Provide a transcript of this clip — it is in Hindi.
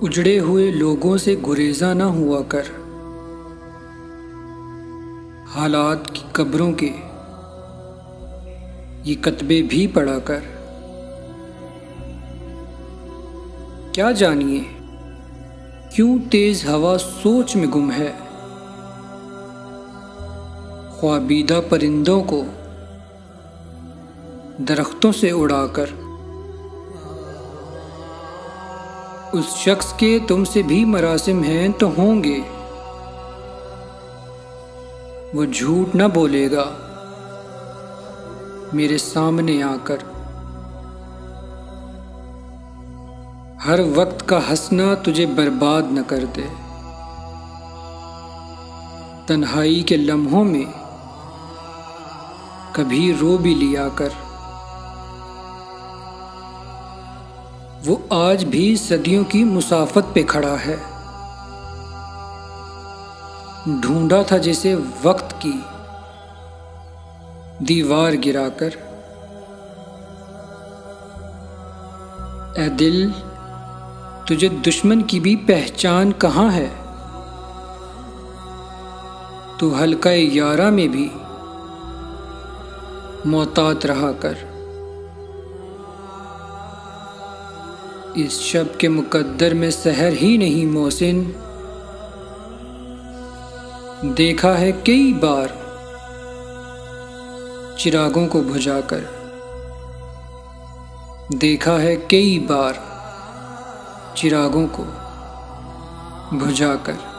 उजड़े हुए लोगों से गुरेजा ना हुआ कर। हालात की कब्रों के ये कतबे भी पढ़ा कर। क्या जानिए क्यों तेज हवा सोच में गुम है। ख्वाबीदा परिंदों को दरख्तों से उड़ाकर। उस शख्स के तुमसे भी मरासिम हैं तो होंगे। वो झूठ न बोलेगा मेरे सामने आकर। हर वक्त का हंसना तुझे बर्बाद न कर दे। तन्हाई के लम्हों में कभी रो भी लिया कर। वो आज भी सदियों की मुसाफत पे खड़ा है। ढूंढा था जिसे वक्त की दीवार गिराकर। ऐ दिल तुझे दुश्मन की भी पहचान कहाँ है। तू हल्का यारा में भी मोहतात रहा कर। इस शब के मुकद्दर में सहर ही नहीं मोहसिन। देखा है कई बार चिरागों को बुझाकर। देखा है कई बार चिरागों को बुझाकर।